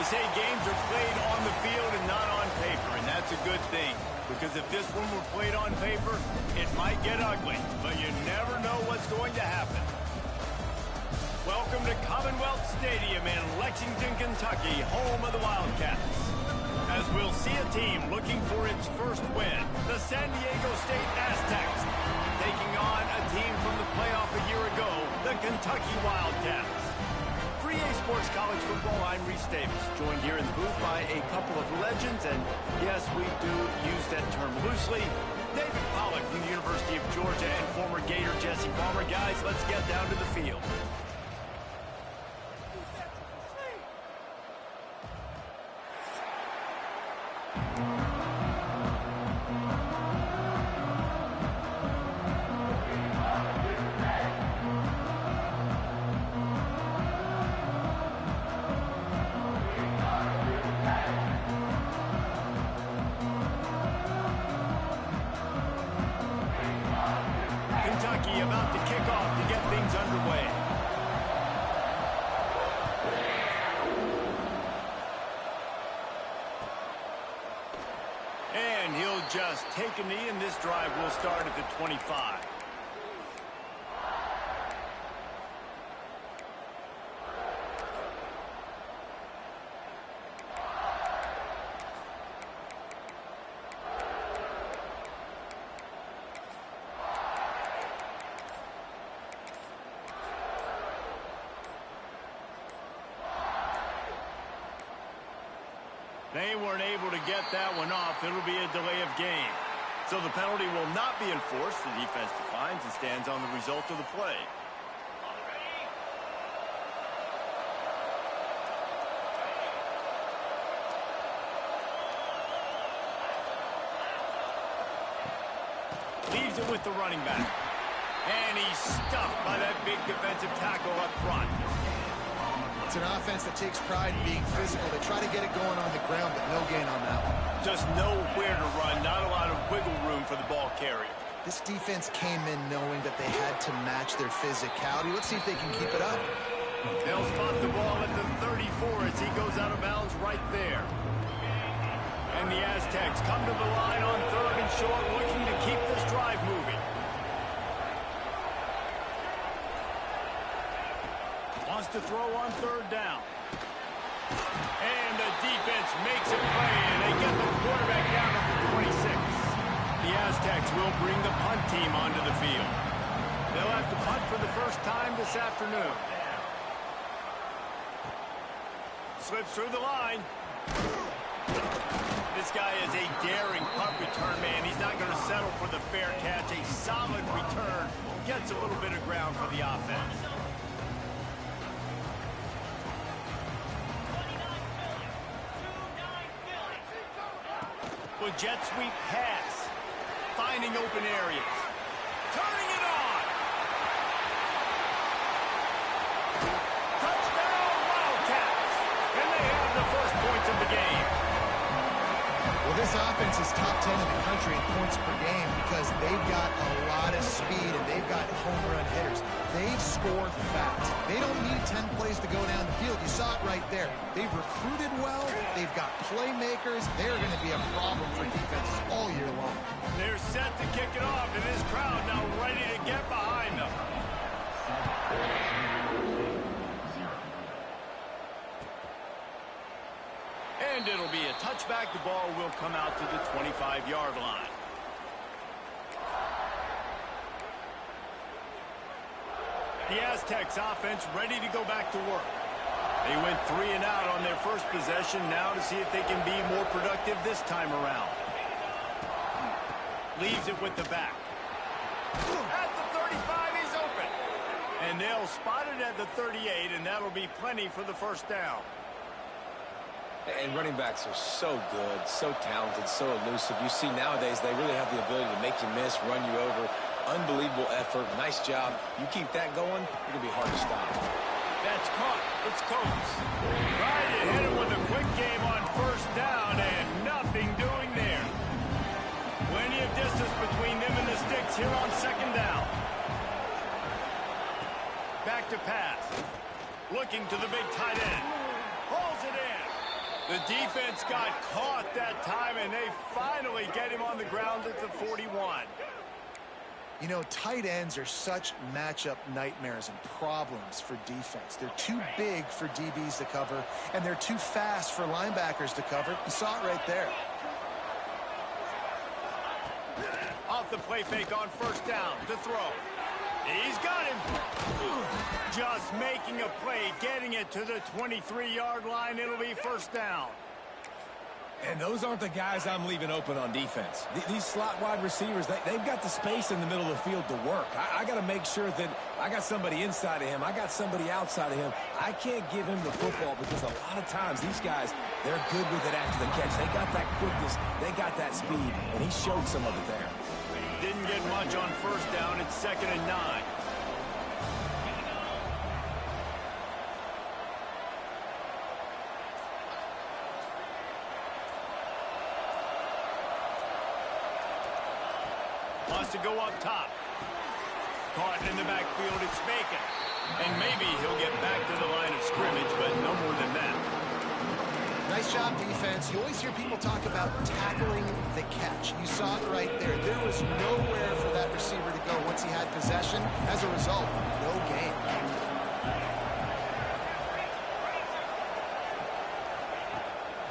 They say games are played on the field and not on paper, and that's a good thing. Because if this one were played on paper, it might get ugly, but you never know what's going to happen. Welcome to Commonwealth Stadium in Lexington, Kentucky, home of the Wildcats. As we'll see a team looking for its first win, the San Diego State Aztecs, taking on a team from the playoff a year ago, the Kentucky Wildcats. 3A Sports College Football, I'm Reese Davis, joined here in the booth by a couple of legends, and yes, we do use that term loosely. David Pollack from the University of Georgia and former Gator Jesse Palmer. Guys, let's get down to the field. Kentucky about to kick off to get things underway. And he'll just take a knee, and this drive will start at the 25. They weren't able to get that one off. It'll be a delay of game. So the penalty will not be enforced. The defense defines and stands on the result of the play. Leaves it with the running back. And he's stuffed by that big defensive tackle up front. It's an offense that takes pride in being physical. They try to get it going on the ground, but no gain on that one. Just nowhere to run, not a lot of wiggle room for the ball carrier. This defense came in knowing that they had to match their physicality. Let's see if they can keep it up. They'll spot the ball at the 34 as he goes out of bounds right there. And the Aztecs come to the line on 3rd and short, looking to keep this drive moving. Wants to throw on 3rd down. And the defense makes a play, and they get the quarterback down at the 26. The Aztecs will bring the punt team onto the field. They'll have to punt for the first time this afternoon. Slips through the line. This guy is a daring punt return man. He's not going to settle for the fair catch. A solid return. Gets a little bit of ground for the offense. Jet sweep pass, finding open areas, turning it on. Touchdown Wildcats, and they have the first points of the game. Well, this offense is top 10 in the country in points per game because they've got a lot of speed and they've got home run hitters. They score fast. They don't need 10 plays to go down the field. You saw it right there. They've recruited well. They've got playmakers. They're going to be a problem for defenses all year long. They're set to kick it off, and this crowd now ready to get behind them. And it'll be a touchback. The ball will come out to the 25-yard line. The Aztecs offense ready to go back to work. They went 3 and out on their first possession, now to see if they can be more productive this time around. Leaves it with the back. At the 35, he's open. And they'll spot it at the 38, and that'll be plenty for the first down. And running backs are so good, so talented, so elusive. You see nowadays they really have the ability to make you miss, run you over. Unbelievable effort. Nice job. You keep that going, it'll be hard to stop. That's caught. It's Coates. Trying to hit him with a quick game on 1st down, and nothing doing there. Plenty of distance between them and the sticks here on 2nd down. Back to pass. Looking to the big tight end. Pulls it in. The defense got caught that time, and they finally get him on the ground at the 41. You know, tight ends are such matchup nightmares and problems for defense. They're too big for DBs to cover, and they're too fast for linebackers to cover. You saw it right there. Off the play fake on first down to throw. He's got him. Just making a play, getting it to the 23-yard line. It'll be first down. And those aren't the guys I'm leaving open on defense. These slot wide receivers, they've got the space in the middle of the field to work. I got to make sure that I got somebody inside of him. I got somebody outside of him. I can't give him the football because a lot of times these guys, they're good with it after the catch. They got that quickness. They got that speed, and he showed some of it there. Didn't get much on first down. It's 2nd and 9. Wants to go up top. Caught in the backfield, it's Bacon. And maybe he'll get back to the line of scrimmage, but no more than that. Nice job, defense. You always hear people talk about tackling the catch. You saw it right there. There was nowhere for that receiver to go once he had possession. As a result, no gain.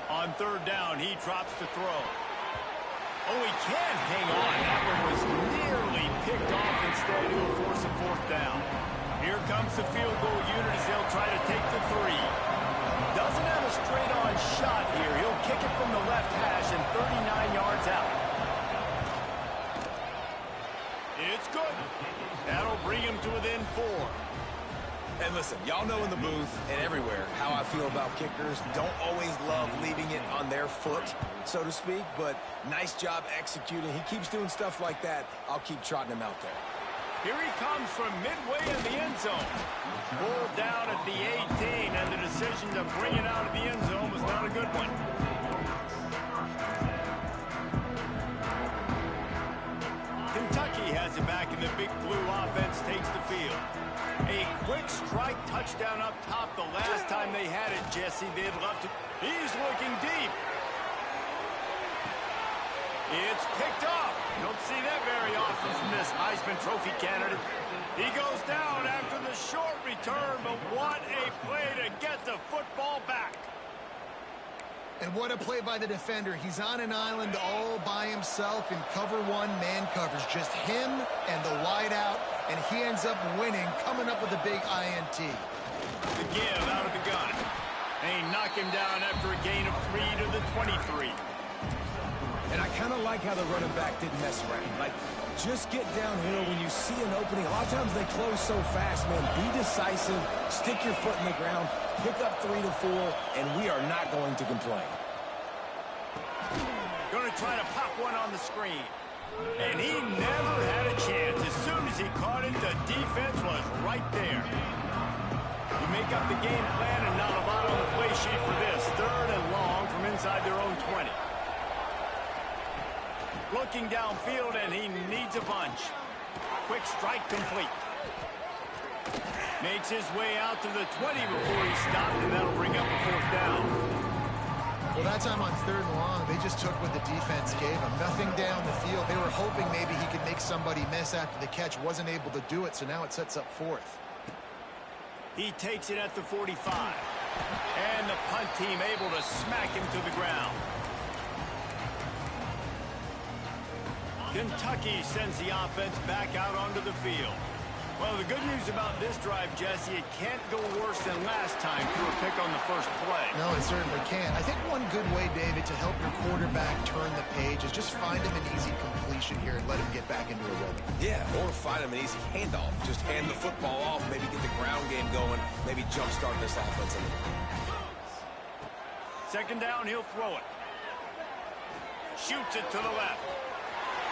On third down, he drops to throw. Oh, he can't hang on. That one was nearly picked off. Instead, he'll force a fourth down. Here comes the field goal unit as they'll try to take the 3. Doesn't have a straight-on shot here. He'll kick it from the left hash and 39 yards out. It's good. That'll bring him to within 4. And listen, y'all know in the booth and everywhere how I feel about kickers. Don't always love leaving it on their foot, so to speak, but nice job executing. He keeps doing stuff like that. I'll keep trotting him out there. Here he comes from midway in the end zone. Pulled down at the 18, and the decision to bring it out of the end zone was not a good one. Kentucky has it back, and the Big Blue offense takes the field. A quick strike touchdown up top the last time they had it, Jesse. They'd love to. He's looking deep. It's picked off. Don't see that very often from this Heisman Trophy candidate. He goes down after the short return, but what a play to get the football back. And what a play by the defender. He's on an island all by himself in cover 1 man covers. Just him and the wideout, and he ends up winning, coming up with a big INT. The give out of the gun. They knock him down after a gain of 3 to the 23. And I kind of like how the running back didn't mess around. Like, just get downhill when you see an opening. A lot of times they close so fast, man. Be decisive, stick your foot in the ground, pick up 3 to 4, and we are not going to complain. Going to try to pop one on the screen. And he never had a chance. As soon as he caught it, the defense was right there. You make up the game plan and not a lot on the play sheet for this. 3rd and long from inside their own 20. Looking downfield, and he needs a bunch. Quick strike complete. Makes his way out to the 20 before he stopped, and that'll bring up a 4th down. Well, that time on 3rd and long, they just took what the defense gave him. Nothing down the field. They were hoping maybe he could make somebody miss after the catch. Wasn't able to do it, so now it sets up 4th. He takes it at the 45. And the punt team able to smack him to the ground. Kentucky sends the offense back out onto the field. Well, the good news about this drive, Jesse, it can't go worse than last time through a pick on the first play. No, it certainly can't. I think one good way, David, to help your quarterback turn the page is just find him an easy completion here and let him get back into a rhythm. Yeah, or find him an easy handoff. Just hand the football off, maybe get the ground game going, maybe jumpstart this offense a little bit. 2nd down, he'll throw it. Shoots it to the left.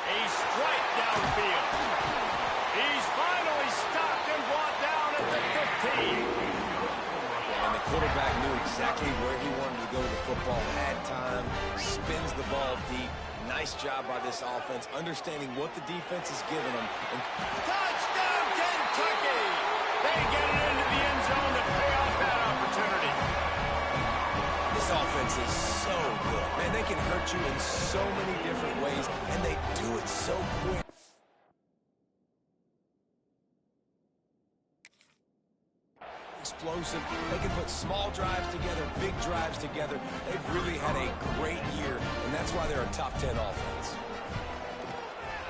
A strike downfield. He's finally stopped and brought down at the 15. And the quarterback knew exactly where he wanted to go with the football, had time, spins the ball deep. Nice job by this offense, understanding what the defense is giving them. And touchdown, Kentucky! They get it into the end zone to pay off that opportunity. listen, offense is so good. Man, they can hurt you in so many different ways, and they do it so quick. Explosive. They can put small drives together, big drives together. They've really had a great year, and that's why they're a top 10 offense.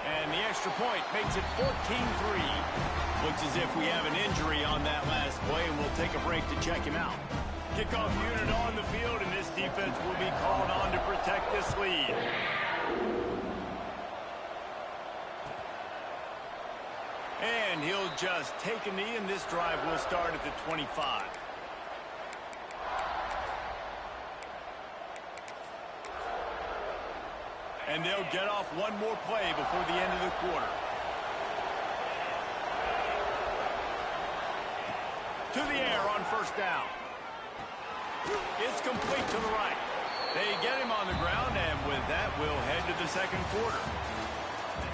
And the extra point makes it 14-3. Looks as if we have an injury on that last play, and we'll take a break to check him out. Kickoff unit on the field, and this defense will be called on to protect this lead. And he'll just take a knee, and this drive will start at the 25. And they'll get off one more play before the end of the quarter. To the air on first down. It's complete to the right. They get him on the ground, and with that, we'll head to the second quarter.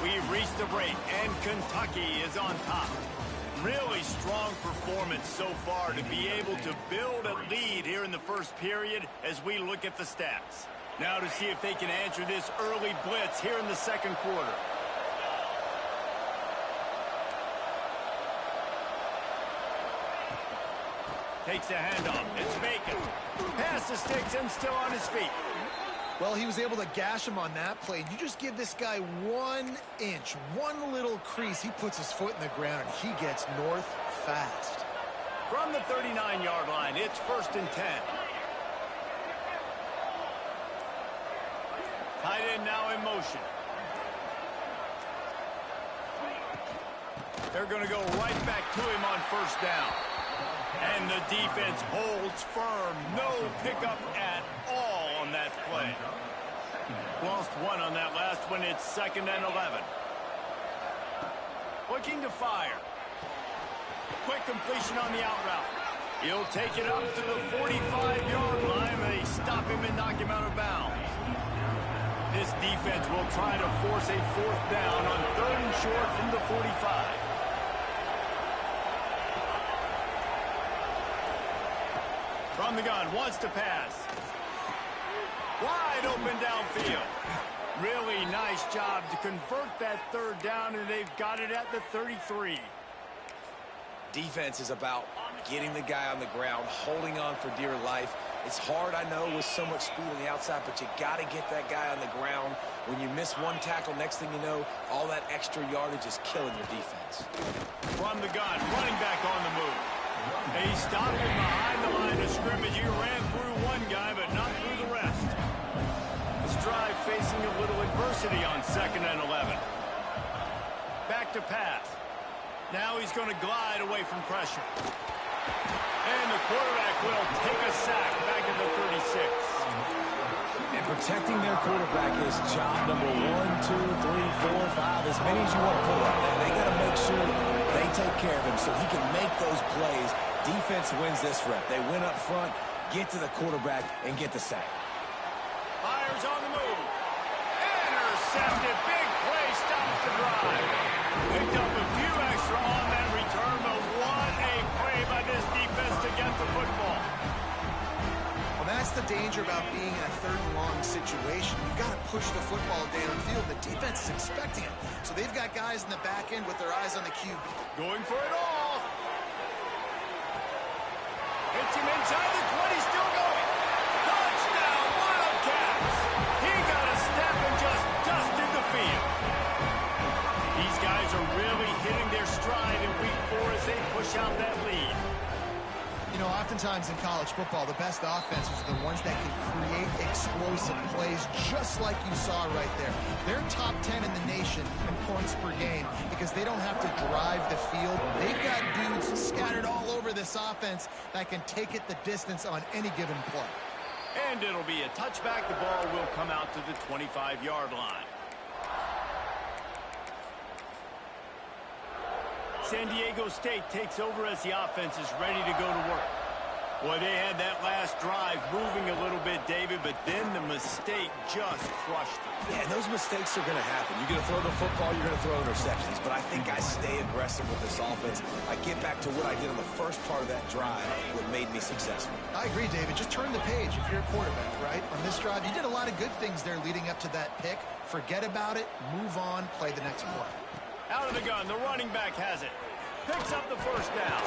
We've reached the break, and Kentucky is on top. Really strong performance so far to be able to build a lead here in the first period as we look at the stats. Now to see if they can answer this early blitz here in the second quarter. Takes a handoff. It's Bacon. Pass the sticks and still on his feet. Well, he was able to gash him on that play. You just give this guy 1 inch, one little crease, he puts his foot in the ground, and he gets north fast. From the 39-yard line, it's 1st and 10. Tight end now in motion. They're going to go right back to him on first down. And the defense holds firm. No pickup at all on that play. Lost one on that last one. It's 2nd and 11. Looking to fire. Quick completion on the out route. He'll take it up to the 45-yard line. They stop him and knock him out of bounds. This defense will try to force a 4th down on 3rd and short from the 45. From the gun, wants to pass. Wide open downfield. Really nice job to convert that 3rd down, and they've got it at the 33. Defense is about getting the guy on the ground, holding on for dear life. It's hard, I know, with so much speed on the outside, but you got to get that guy on the ground. When you miss one tackle, next thing you know, all that extra yardage is killing your defense. From the gun, running back on the move. He stopped him behind the line of scrimmage. He ran through one guy, but not through the rest. This drive facing a little adversity on 2nd and 11. Back to pass. Now he's going to glide away from pressure. And the quarterback will take a sack back at the 36. And protecting their quarterback is job number 1, 2, 3, 4, 5, as many as you want to put up there. They got to make sure they take care of him so he can make those plays. Defense wins this rep. They win up front, get to the quarterback, and get the sack. Fires on the move. Intercepted. Big play stops the drive. Picked up a few extra on that return, but what a play by this defense to get the football. Well, that's the danger about being in a 3rd and long situation. You've got to push the football downfield. The defense is expecting it. So they've got guys in the back end with their eyes on the QB. Going for it all. Hits him inside the 20, still going. Touchdown, Wildcats. He got a step and just dusted the field. These guys are really hitting their stride in week 4 as they push out that lead. You know, oftentimes in college football, the best offenses are the ones that can create explosive plays, just like you saw right there. They're top 10 in the nation in points per game because they don't have to drive the field. They've got dudes scattered all over this offense that can take it the distance on any given play. And it'll be a touchback. The ball will come out to the 25-yard line. San Diego State takes over as the offense is ready to go to work. Well, they had that last drive moving a little bit, David, but then the mistake just crushed them. Yeah, and those mistakes are going to happen. You're going to throw the football, you're going to throw interceptions. But I think I stay aggressive with this offense. I get back to what I did on the first part of that drive, what made me successful. I agree, David. Just turn the page if you're a quarterback, right? On this drive, you did a lot of good things there leading up to that pick. Forget about it, move on, play the next play. Out of the gun, the running back has it. Picks up the first down.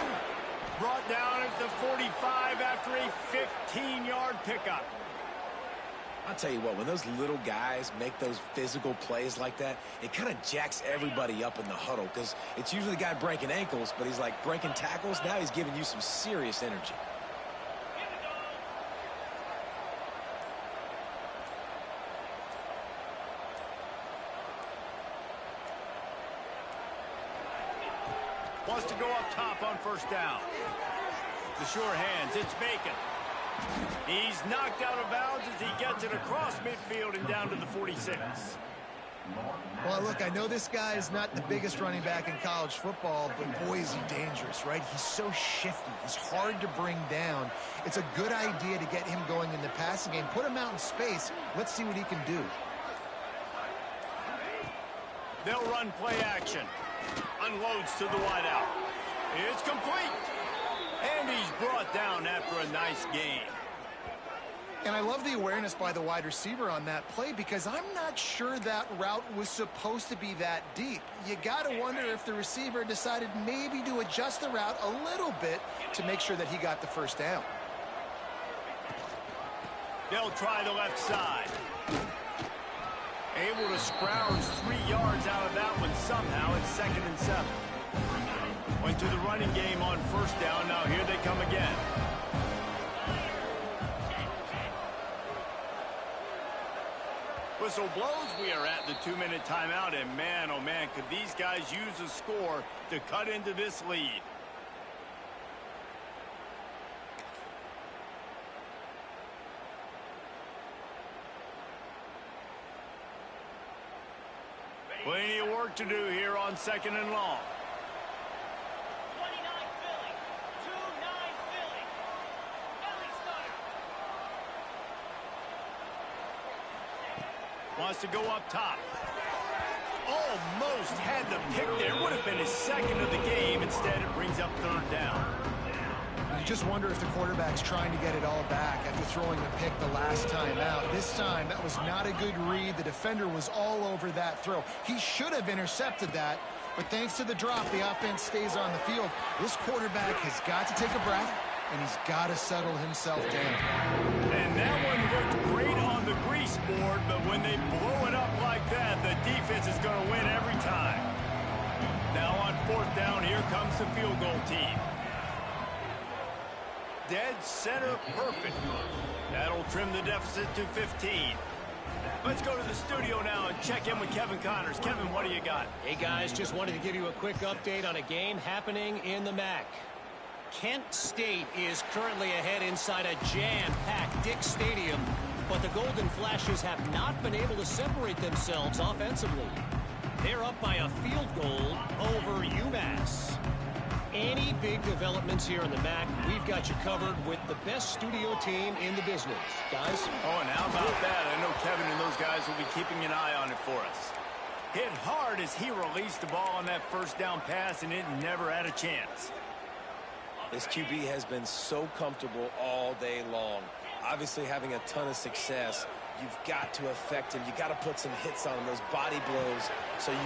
Brought down at the 45 after a 15-yard pickup. I'll tell you what, when those little guys make those physical plays like that, it kind of jacks everybody up in the huddle because it's usually the guy breaking ankles, but he's like breaking tackles. Now he's giving you some serious energy. Wants to go up top on first down. The sure hands, it's Bacon. He's knocked out of bounds as he gets it across midfield and down to the 46. Well, look, I know this guy is not the biggest running back in college football, but boy, is he dangerous, right? He's so shifty. He's hard to bring down. It's a good idea to get him going in the passing game. Put him out in space. Let's see what he can do. They'll run play action. Unloads to the wideout. It's complete. And he's brought down after a nice gain. And I love the awareness by the wide receiver on that play because I'm not sure that route was supposed to be that deep. You got to wonder if the receiver decided maybe to adjust the route a little bit to make sure that he got the first down. They'll try the left side. Able to scrounge 3 yards out of that one somehow. It's 2nd and 7. Went to the running game on first down. Now here they come again. Whistle blows. We are at the 2-minute timeout. And man, oh man, could these guys use a score to cut into this lead. Plenty of work to do here on 2nd and long. 29 Philly. 2-9 Philly. Ellie Starter. Wants to go up top. Almost had the pick there. Would have been his 2nd of the game. Instead, it brings up 3rd down. You just wonder if the quarterback's trying to get it all back after throwing the pick the last time out. This time, that was not a good read. The defender was all over that throw. He should have intercepted that, but thanks to the drop, the offense stays on the field. This quarterback has got to take a breath, and he's got to settle himself down. And that one looked great on the grease board, but when they blow it up like that, the defense is going to win every time. Now on 4th down, here comes the field goal team. Dead center perfect. That'll trim the deficit to 15. Let's go to the studio now and check in with Kevin Connors. Kevin, what do you got? Hey guys, just wanted to give you a quick update on a game happening in the MAC. Kent State is currently ahead inside a jam-packed Dick Stadium, but the Golden Flashes have not been able to separate themselves offensively. They're up by a field goal over UMass. Any big developments here in the MAC, we've got you covered with the best studio team in the business. Guys? Oh, and how about that? I know Kevin and those guys will be keeping an eye on it for us. Hit hard as he released the ball on that first down pass, and it never had a chance. This QB has been so comfortable all day long. Obviously having a ton of success. You've got to affect him. You got to put some hits on him, those body blows, so you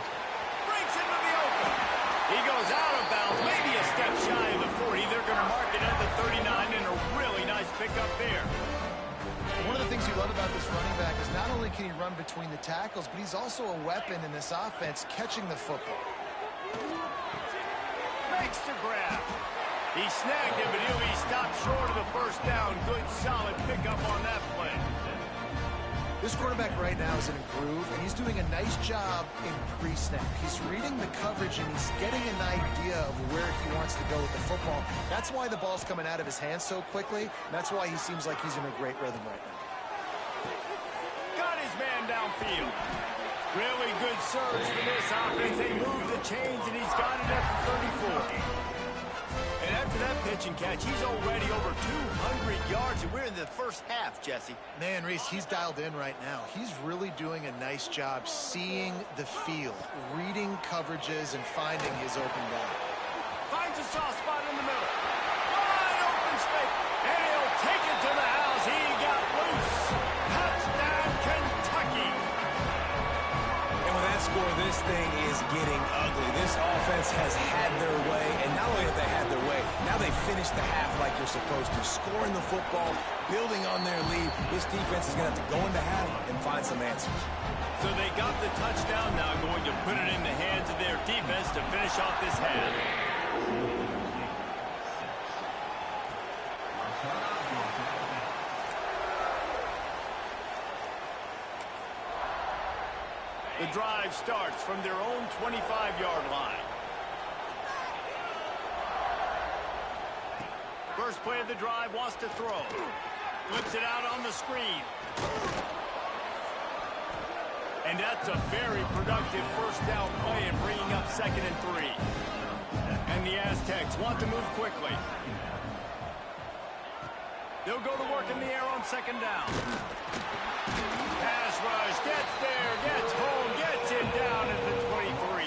Breaks into the open. He goes out of bounds, maybe a step shy of the 40. They're going to mark it at the 39, and a really nice pickup there. One of the things you love about this running back is not only can he run between the tackles, but he's also a weapon in this offense, catching the football. Makes the grab. He snagged it, but he'll be stopped short of the first down. Good, solid pickup on that play. This quarterback right now is in a groove, and he's doing a nice job in pre-snap. He's reading the coverage, and he's getting an idea of where he wants to go with the football. That's why the ball's coming out of his hands so quickly, and that's why he seems like he's in a great rhythm right now. Got his man downfield. Really good surge for this offense. They move the chains, and he's got it at the 34. And that's after that pitch and catch, he's already over 200 yards, and we're in the first half, Jesse. Man, Reese, he's dialed in right now. He's really doing a nice job seeing the field, reading coverages, and finding his open guy. Finds a soft spot in the middle. Wide open space. And he'll take it to the house. He got loose. Touchdown, Kentucky. And with that score, this thing is getting ugly. This offense has had their way, and not only have they had their way, now they finished the half like you're supposed to, scoring the football, building on their lead. This defense is going to have to go into half and find some answers. So they got the touchdown, now going to put it in the hands of their defense to finish off this half. The drive starts from their own 25-yard line. First play of the drive, wants to throw. Flips it out on the screen. And that's a very productive first down play and bringing up 2nd and 3. And the Aztecs want to move quickly. They'll go to work in the air on 2nd down. Pass rush, gets there, gets home, gets it down at the 23.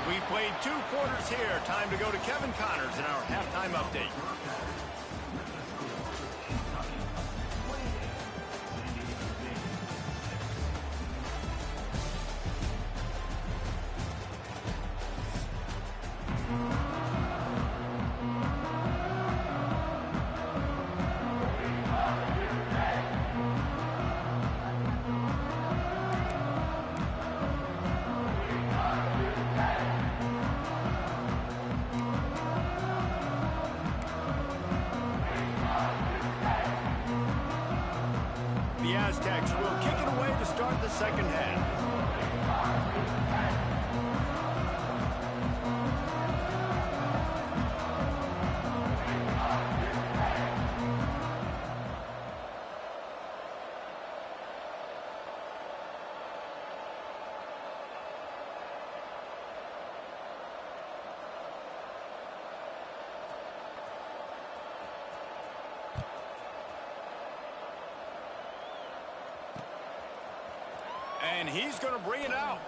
We've played 2 quarters here. Time to go to Kevin Connors in our halftime update. The Aztecs will kick it away to start the second half. And he's going to bring it out.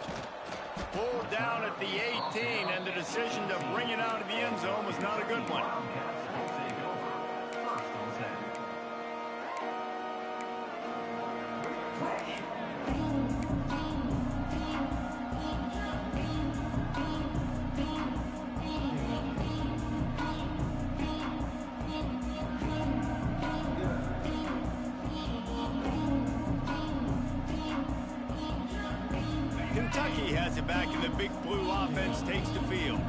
Pulled down at the 18, and the decision to bring it out of the end zone was not a good one. Kentucky has it back, and the Big Blue offense takes the field.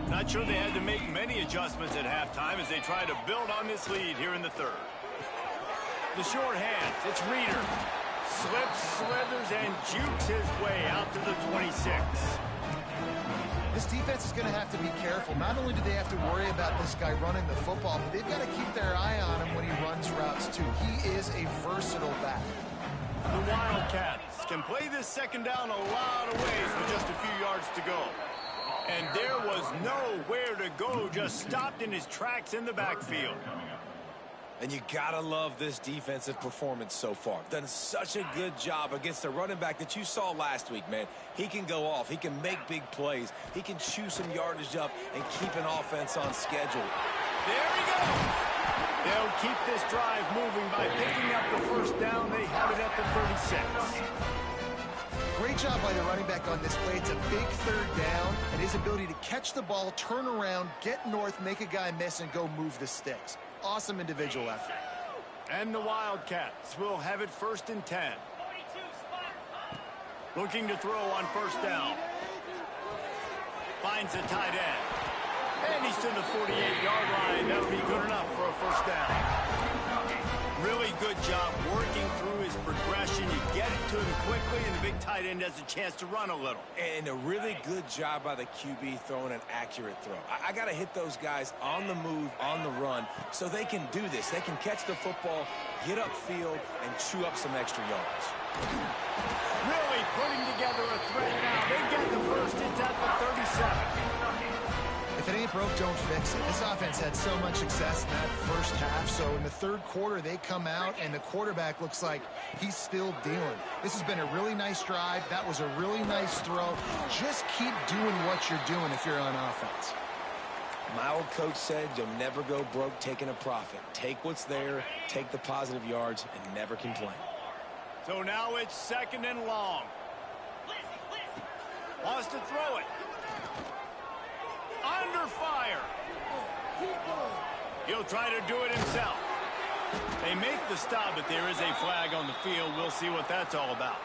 Not sure they had to make many adjustments at halftime as they try to build on this lead here in the third. The short hands, it's Reeder. Slips, slithers, and jukes his way out to the 26. This defense is going to have to be careful. Not only do they have to worry about this guy running the football, but they've got to keep their eye on him when he runs routes, too. He is a versatile back. The Wildcats can play this second down a lot of ways with just a few yards to go. And there was nowhere to go, just stopped in his tracks in the backfield. And you gotta love this defensive performance so far. Done such a good job against the running back that you saw last week, man. He can go off. He can make big plays. He can chew some yardage up and keep an offense on schedule. There he goes. They'll keep this drive moving by picking up the first down. They have it at the 36. Great job by the running back on this play. It's a big third down, and his ability to catch the ball, turn around, get north, make a guy miss, and go move the sticks. Awesome individual effort. And the Wildcats will have it 1st and 10. Looking to throw on first down. Finds a tight end. And he's to the 48-yard line. That'll be good enough for a first down. Really good job working through his progression. You get it to him quickly, and the big tight end has a chance to run a little. And a really good job by the QB throwing an accurate throw. I got to hit those guys on the move, on the run, so they can do this. They can catch the football, get upfield, and chew up some extra yards. Really putting together a threat now. They get the first. It's at the 37. If If it ain't broke, don't fix it. This offense had so much success in that first half, so in the third quarter, they come out, and the quarterback looks like he's still dealing. This has been a really nice drive. That was a really nice throw. Just keep doing what you're doing if you're on offense. My old coach said you'll never go broke taking a profit. Take what's there, take the positive yards, and never complain. So now it's 2nd and long. Wants to throw it. Under fire. He'll try to do it himself. They make the stop, but there is a flag on the field. We'll see what that's all about.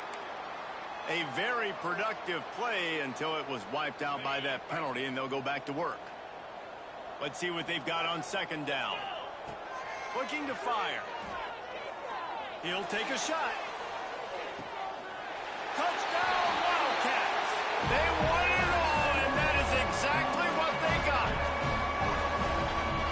A very productive play until it was wiped out by that penalty, and they'll go back to work. Let's see what they've got on 2nd down. Looking to fire. He'll take a shot. Touchdown, Wildcats. They won it all, and that is exactly what they got.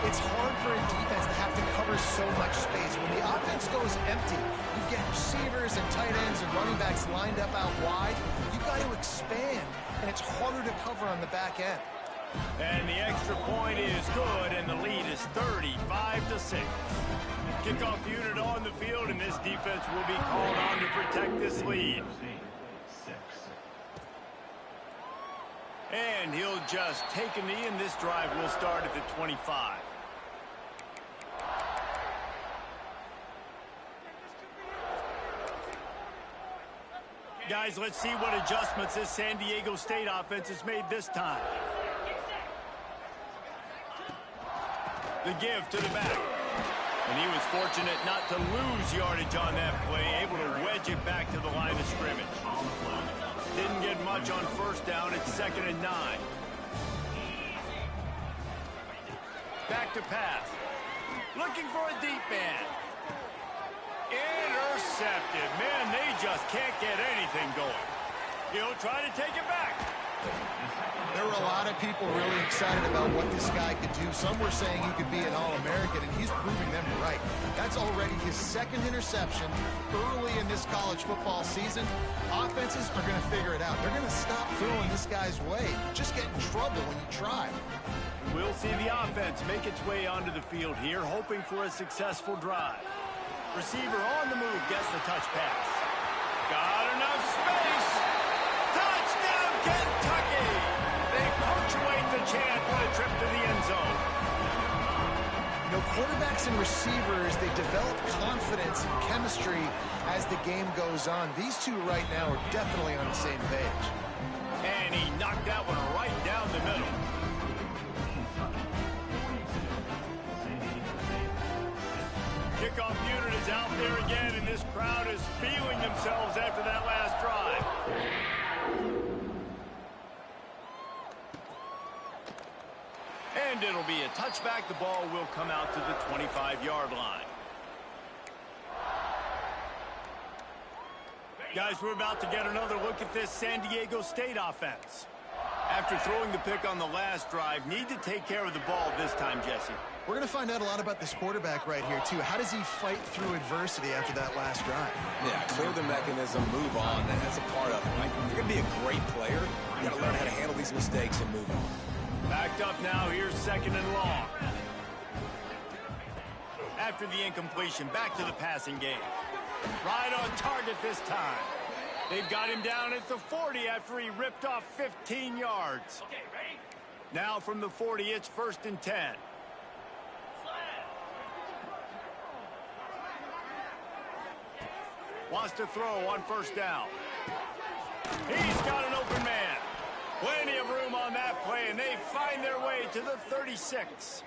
It's hard for a defense to have to cover so much space. When the offense goes empty, you get receivers and tight ends and running backs lined up out wide. You've got to expand, and it's harder to cover on the back end. And the extra point is good, and the lead is 35-6. Kickoff unit on the field, and this defense will be called on to protect this lead. And he'll just take a knee, and this drive will start at the 25. Guys, let's see what adjustments this San Diego State offense has made this time. The give to the back. And he was fortunate not to lose yardage on that play, able to wedge it back to the line of scrimmage. Didn't get much on 1st down. It's 2nd and 9. Back to pass. Looking for a deep man. Intercepted. Man, they just can't get anything going. He'll try to take it back. There were a lot of people really excited about what this guy could do. Some were saying he could be an All-American, and he's proving them right. That's already his 2nd interception early in this college football season. Offenses are going to figure it out. They're going to stop throwing this guy's way. You just get in trouble when you try. We'll see the offense make its way onto the field here, hoping for a successful drive. Receiver on the move gets the touch pass. Got enough space. Touchdown, Kentucky! They punctuate the chant for a trip to the end zone. You know, quarterbacks and receivers, they develop confidence and chemistry as the game goes on. These two right now are definitely on the same page. And he knocked that one right down the middle. Kickoff unit is out there again, and this crowd is feeling themselves after that last drive. And it'll be a touchback. The ball will come out to the 25-yard line. Guys, we're about to get another look at this San Diego State offense. After throwing the pick on the last drive, need to take care of the ball this time, Jesse. We're going to find out a lot about this quarterback right here, too. How does he fight through adversity after that last drive? Yeah, clear the mechanism, move on. That's a part of it. Like, if you're going to be a great player, you got to learn how to handle these mistakes and move on. Backed up now. Here's 2nd and long. After the incompletion, back to the passing game. Right on target this time. They've got him down at the 40 after he ripped off 15 yards. Now from the 40, it's 1st and 10. Wants to throw on 1st down. He's got an open man. Plenty of room on that play, and they find their way to the 36.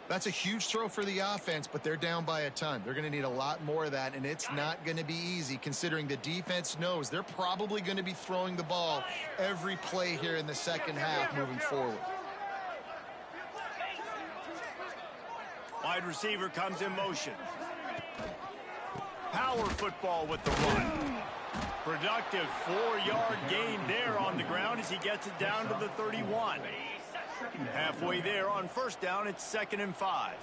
That's a huge throw for the offense, but they're down by a ton. They're going to need a lot more of that, and it's not going to be easy considering the defense knows they're probably going to be throwing the ball every play here in the 2nd half moving forward. Wide receiver comes in motion. Power football with the run. Productive 4-yard gain there on the ground as he gets it down to the 31. Halfway there on 1st down, it's 2nd and 5.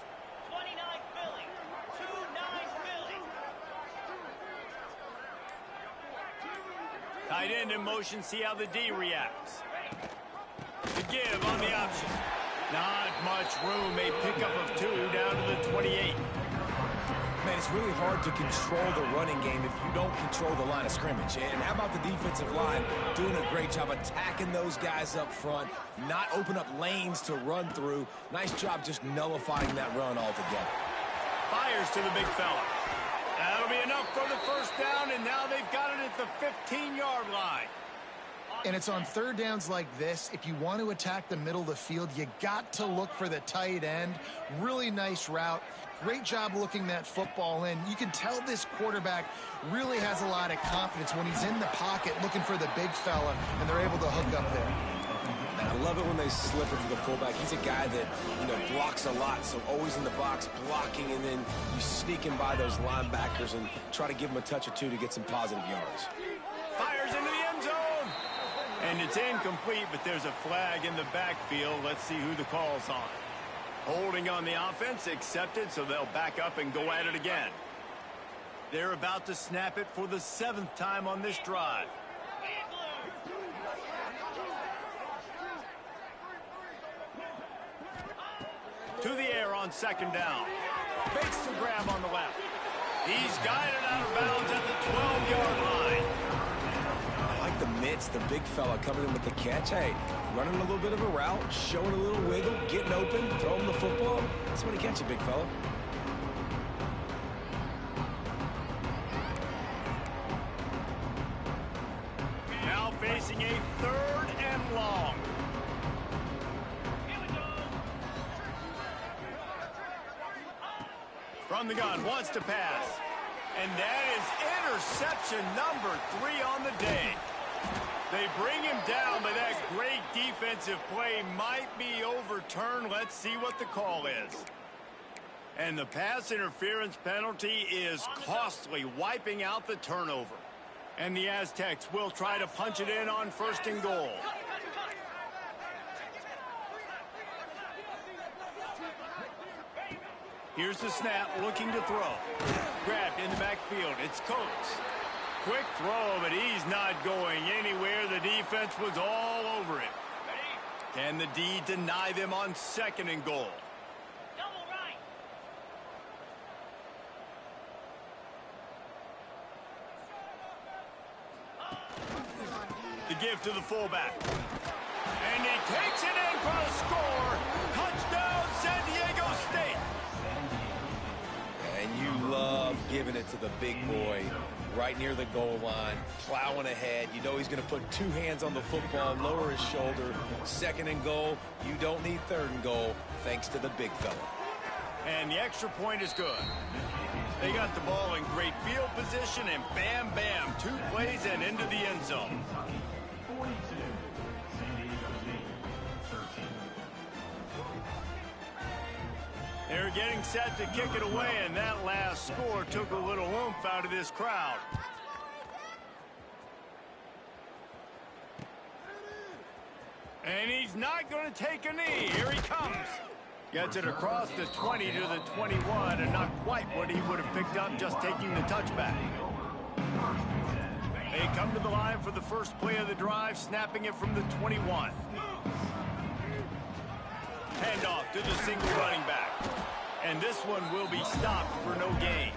29 Philly. 2-9 Philly. Tight end in motion, see how the D reacts. The give on the option. Not much room. A pickup of 2 down to the 28. Man, it's really hard to control the running game if you don't control the line of scrimmage. And how about the defensive line doing a great job attacking those guys up front, not open up lanes to run through. Nice job just nullifying that run altogether. Fires to the big fella. That'll be enough for the first down, and now they've got it at the 15-yard line. And it's on third downs like this. If you want to attack the middle of the field, you got to look for the tight end. Really nice route. Great job looking that football in. You can tell this quarterback really has a lot of confidence when he's in the pocket looking for the big fella, and they're able to hook up there. And I love it when they slip it to the fullback. He's a guy that, blocks a lot, so always in the box blocking, and then you sneak in by those linebackers and try to give him a touch or two to get some positive yards. Fires into the end zone. And it's incomplete, but there's a flag in the backfield. Let's see who the call's on. Holding on the offense, accepted, so they'll back up and go at it again. They're about to snap it for the 7th time on this drive. To the air on 2nd down. Makes the grab on the left. He's guided out of bounds at the 12-yard line. I like the mitts, the big fella coming in with the catch. Hey, running a little bit of a route, showing a little wiggle, getting open, throwing the football. That's when he catch you, big fella. Now facing a 3rd and long. From the gun, wants to pass. And that is interception number 3 on the day. They bring him down, but that great defensive play might be overturned. Let's see what the call is. And the pass interference penalty is costly, wiping out the turnover. And the Aztecs will try to punch it in on 1st and goal. Here's the snap, looking to throw. Grabbed in the backfield. It's Coates. Quick throw, but he's not going anywhere. The defense was all over him. Can the D deny them on 2nd and goal? Double right. The give to the fullback. And he takes it in for the score. Touchdown, San Diego State. And you love giving it to the big boy right near the goal line, plowing ahead. You know he's going to put 2 hands on the football, lower his shoulder. 2nd and goal. You don't need 3rd and goal, thanks to the big fella. And the extra point is good. They got the ball in great field position, and bam, bam, 2 plays and into the end zone. They're getting set to kick it away, and that last score took a little oomph out of this crowd. And he's not going to take a knee. Here he comes. Gets it across the 20 to the 21, and not quite what he would have picked up just taking the touchback. They come to the line for the first play of the drive, snapping it from the 21. Handoff to the single running back. And this one will be stopped for no gain.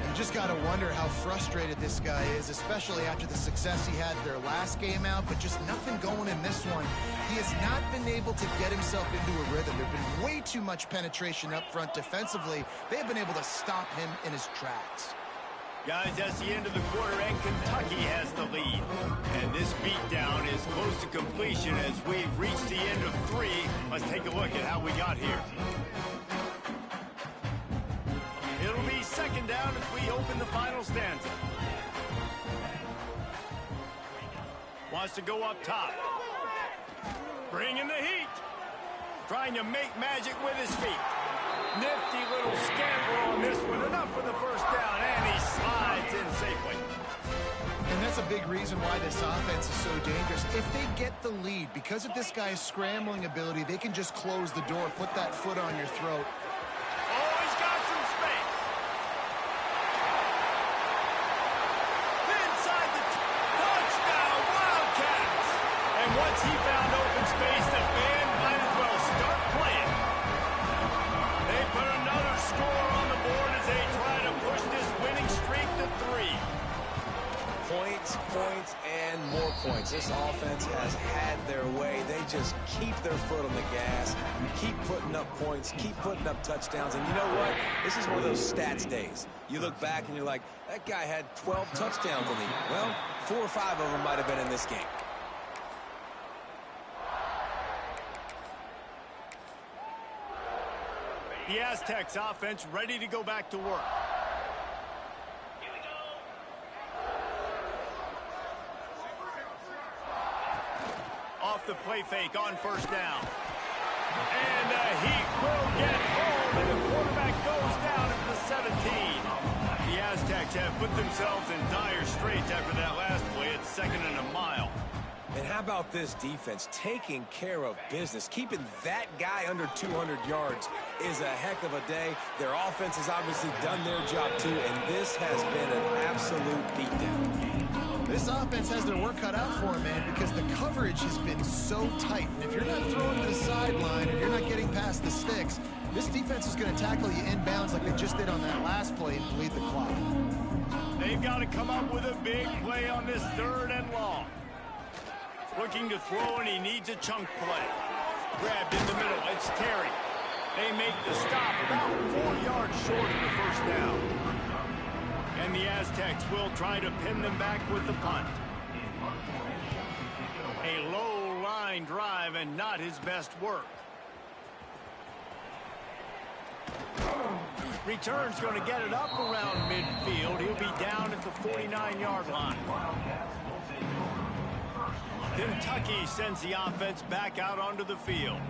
You just got to wonder how frustrated this guy is, especially after the success he had their last game out, but just nothing going in this one. He has not been able to get himself into a rhythm. There's been way too much penetration up front defensively. They have been able to stop him in his tracks. Guys, that's the end of the quarter, and Kentucky has the lead. And this beatdown is close to completion as we've reached the end of 3. Let's take a look at how we got here. It'll be 2nd down as we open the final stanza. Wants to go up top. Bringing the heat. Trying to make magic with his feet. Nifty little scamper on this one. Enough for the first down, and he slides in safely. And that's a big reason why this offense is so dangerous. If they get the lead, because of this guy's scrambling ability, they can just close the door, put that foot on your throat. Oh, he's got some space. Inside the touchdown, Wildcats. he found open space. The band might as well start playing. They put another score on the board as they try to push this winning streak to 3. Points, points, and more points. This offense has had their way. They just keep their foot on the gas, keep putting up points, keep putting up touchdowns. And you know what? This is one of those stats days. You look back and you're like, that guy had 12 touchdowns in the year. Well, 4 or 5 of them might have been in this game. The Aztecs offense ready to go back to work. Off the play fake on first down. And he will get home, and the quarterback goes down at the 17. The Aztecs have put themselves in dire straits after that last play. It's 2nd and a mile. And how about this defense taking care of business? Keeping that guy under 200 yards is a heck of a day. Their offense has obviously done their job too, and this has been an absolute beatdown. This offense has their work cut out for them, man, because the coverage has been so tight. And if you're not throwing to the sideline or you're not getting past the sticks, this defense is going to tackle you inbounds like they just did on that last play and bleed the clock. They've got to come up with a big play on this 3rd and long. Looking to throw, and he needs a chunk play. Grabbed in the middle. It's Terry. They make the stop about 4 yards short of the first down. And the Aztecs will try to pin them back with the punt. A low line drive and not his best work. Return's going to get it up around midfield. He'll be down at the 49-yard line. Kentucky sends the offense back out onto the field.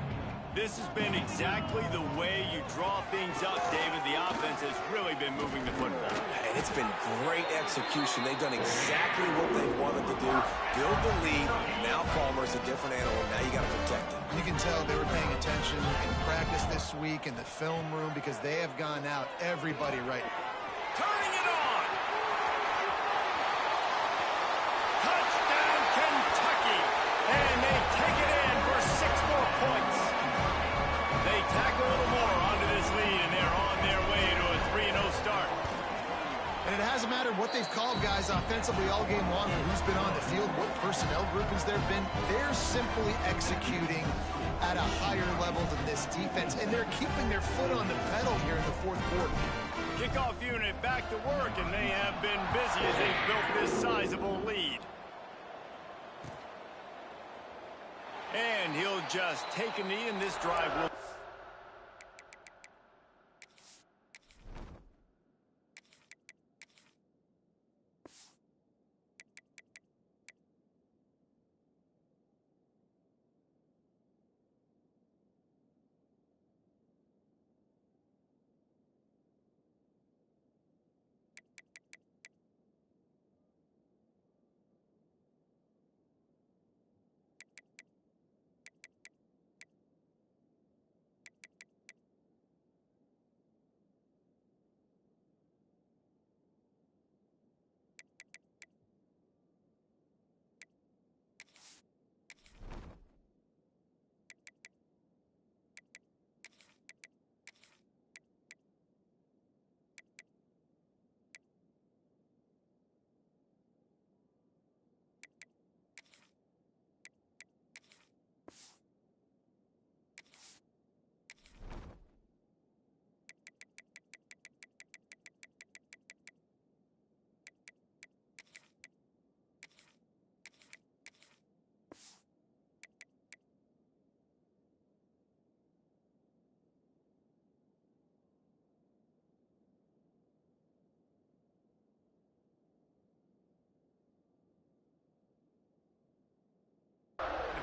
This has been exactly the way you draw things up, David. The offense has really been moving the football. And it's been great execution. They've done exactly what they wanted to do. Build the lead. Now Palmer's a different animal. Now you got to protect him. You can tell they were paying attention in practice this week in the film room because they have gone out everybody right. Turning it on. Touchdown, Kentucky. And they take it in for 6 more points. They tack a little more onto this lead, and they're on their way to a 3-0 start. And it hasn't mattered what they've called guys offensively all game long or who's been on the field, what personnel groupings there have been. They're simply executing at a higher level than this defense, and they're keeping their foot on the pedal here in the 4th quarter. Kickoff unit back to work, and they have been busy as they've built this sizable lead. And he'll just take a knee, and this drive will...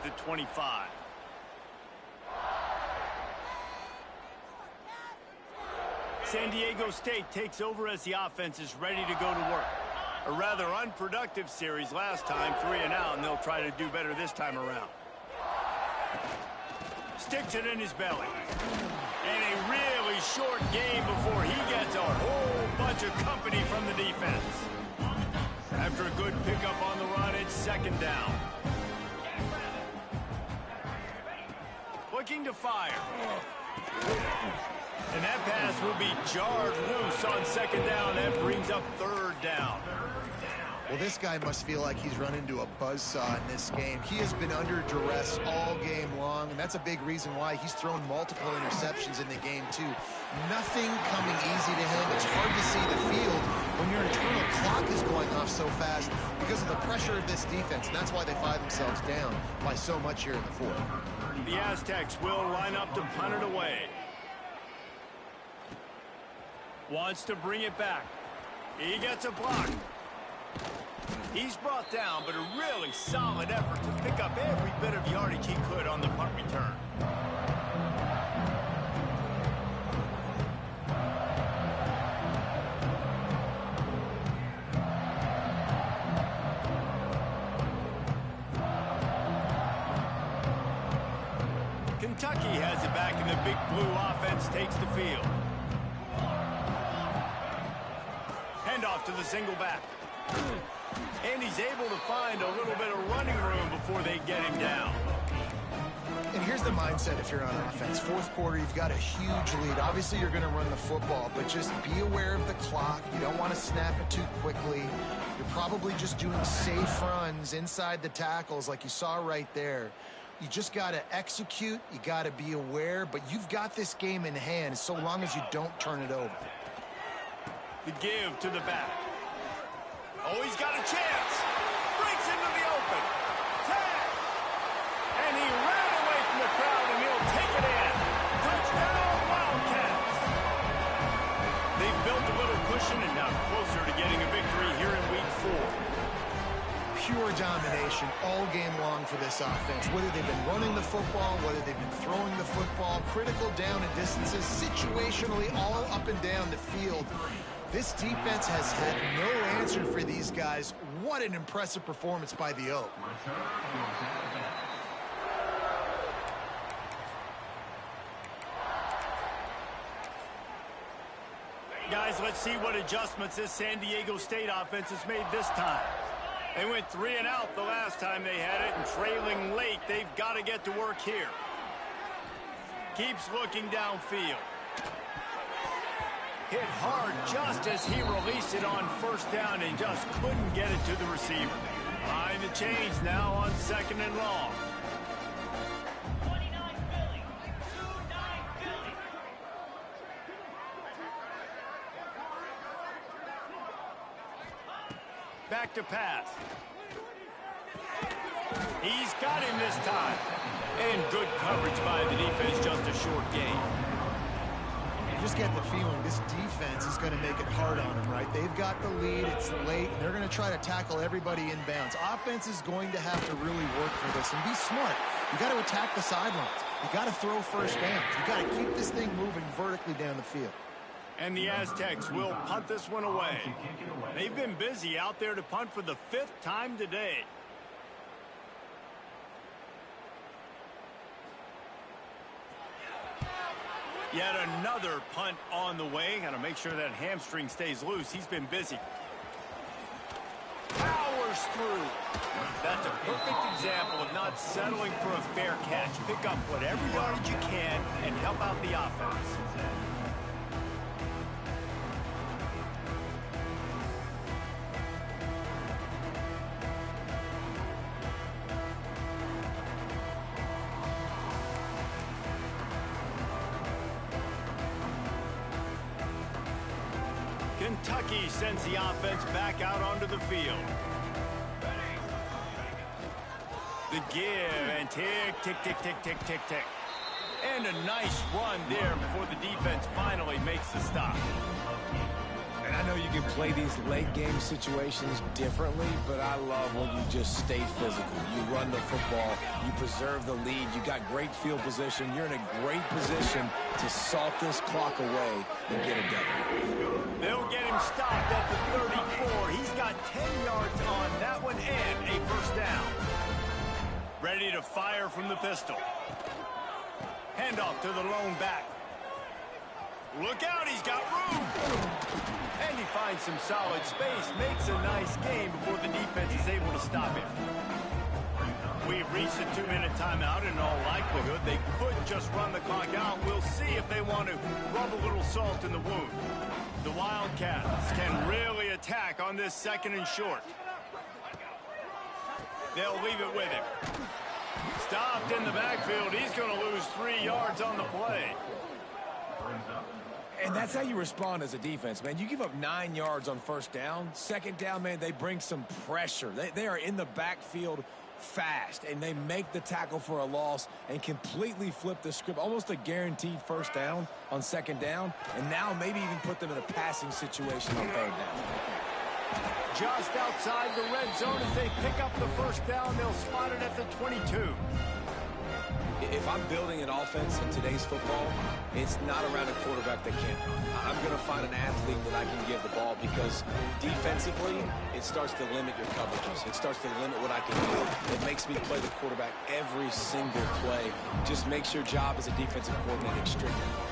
The 25. San Diego State takes over as the offense is ready to go to work. A rather unproductive series last time, 3 and out, and they'll try to do better this time around. Sticks it in his belly. And a really short game before he gets a whole bunch of company from the defense. After a good pickup on the run, it's 2nd down. looking to fire. And that pass will be jarred loose on second down. That brings up third down. Well, this guy must feel like he's run into a buzzsaw in this game. He has been under duress all game long, and that's a big reason why he's thrown multiple interceptions in the game, too. Nothing coming easy to him. It's hard to see the field when your internal clock is going off so fast because of the pressure of this defense, and that's why they find themselves down by so much here in the fourth. The Aztecs will line up to punt it away. Wants to bring it back. He gets a block. He's brought down, but a really solid effort to pick up every bit of yardage he could on the punt return. Kentucky has it back, and the Big Blue offense takes the field. Handoff to the single back. And he's able to find a little bit of running room before they get him down. And here's the mindset if you're on offense. Fourth quarter, you've got a huge lead. Obviously, you're going to run the football, but just be aware of the clock. You don't want to snap it too quickly. You're probably just doing safe runs inside the tackles like you saw right there. You just got to execute. You got to be aware, but you've got this game in hand so long as you don't turn it over. The give to the back. Oh, he's got a chance. Breaks into the open. Tag. And he ran away from the crowd, and he'll take it in. Touchdown, Wildcats. They've built a little cushion and now closer to getting a victory here in Week 4. Pure domination all game long for this offense. Whether they've been running the football, whether they've been throwing the football, critical down and distances, situationally all up and down the field. This defense has had no answer for these guys. What an impressive performance by the Oak. Guys, let's see what adjustments this San Diego State offense has made this time. They went 3 and out the last time they had it, and trailing late, they've got to get to work here. Keeps looking downfield. Hit hard just as he released it on first down and just couldn't get it to the receiver. Behind the chains now on second and long. 29 Philly. 29 Philly. Back to pass. He's got him this time. And good coverage by the defense, just a short gain. You just get the feeling this defense is going to make it hard on them, right? They've got the lead, it's late, and they're going to try to tackle everybody inbounds. Offense is going to have to really work for this and be smart. You got to attack the sidelines. You got to throw first downs. You got to keep this thing moving vertically down the field. And the Aztecs will punt this one away. They've been busy out there to punt for the 5th time today. Yet another punt on the way. Got to make sure that hamstring stays loose. He's been busy. Powers through. That's a perfect example of not settling for a fair catch. Pick up whatever yardage you can and help out the offense. Kentucky sends the offense back out onto the field. The give, and tick, tick, tick, tick, tick, tick, tick. And a nice run there before the defense finally makes the stop. And I know you can play these late game situations differently, but I love when you just stay physical. You run the football, you preserve the lead, you got great field position, you're in a great position to salt this clock away and get a W. They'll get him stopped at the 34. He's got 10 yards on that one and a first down. Ready to fire from the pistol. Handoff to the lone back. Look out, he's got room. And he finds some solid space, makes a nice game before the defense is able to stop him. We've reached a 2-minute timeout. In all likelihood, they could just run the clock out. We'll see if they want to rub a little salt in the wound. The Wildcats can really attack on this 2nd and short. They'll leave it with him. Stopped in the backfield. He's going to lose 3 yards on the play. And that's how you respond as a defense, man. You give up 9 yards on 1st down. 2nd down, man, they bring some pressure. They are in the backfield fast, and they make the tackle for a loss and completely flip the script. Almost a guaranteed 1st down on 2nd down, and now maybe even put them in a passing situation on 3rd down. Just outside the red zone as they pick up the 1st down. They'll spot it at the 22. If I'm building an offense in today's football, it's not around a quarterback that can't run. I'm going to find an athlete that I can give the ball because defensively, it starts to limit your coverages. It starts to limit what I can do. It makes me play the quarterback every single play. Just makes your job as a defensive coordinator extremely hard.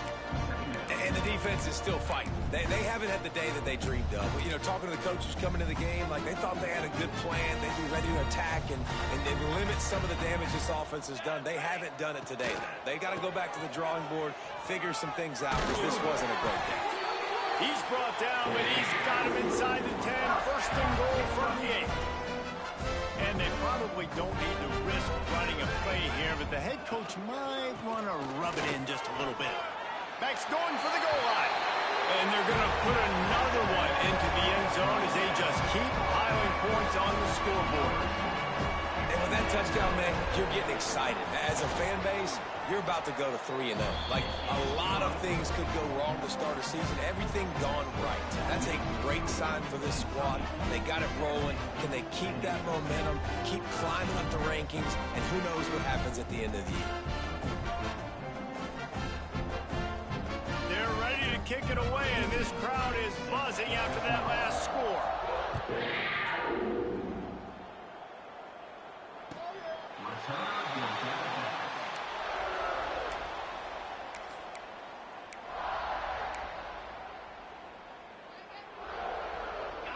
And the defense is still fighting. They haven't had the day that they dreamed of. You know, talking to the coaches coming to the game, like they thought they had a good plan. They'd be ready to attack and limit some of the damage this offense has done. They haven't done it today, though. They got to go back to the drawing board, figure some things out, because this wasn't a great day. He's brought down, but he's got him inside the 10. 1st and goal from the 8. And they probably don't need to risk running a play here, but the head coach might want to rub it in just a little bit. Max going for the goal line. And they're going to put another one into the end zone as they just keep piling points on the scoreboard. And with that touchdown, man, you're getting excited. As a fan base, you're about to go to 3-0. Like, a lot of things could go wrong to start a season. Everything gone right. That's a great sign for this squad. They got it rolling. Can they keep that momentum, keep climbing up the rankings, and who knows what happens at the end of the year. Kick it away, and this crowd is buzzing after that last score.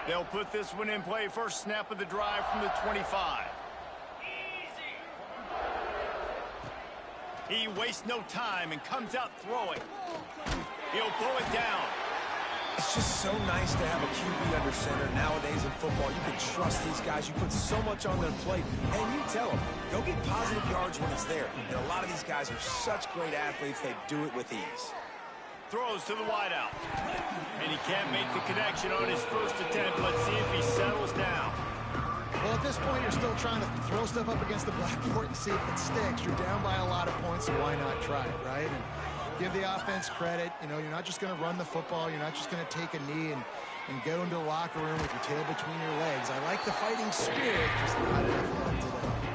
They'll put this one in play. 1st snap of the drive from the 25. He wastes no time and comes out throwing. He'll pull it down. It's just so nice to have a QB under center nowadays in football. You can trust these guys. You put so much on their plate, and you tell them, go get positive yards when it's there. And a lot of these guys are such great athletes, they do it with ease. Throws to the wideout. And he can't make the connection on his 1st attempt. Let's see if he settles down. Well, at this point, you're still trying to throw stuff up against the blackboard and see if it sticks. You're down by a lot of points, so why not try it, right? And give the offense credit. You know, you're not just going to run the football. You're not just going to take a knee and go into the locker room with your tail between your legs. I like the fighting spirit, just not enough today.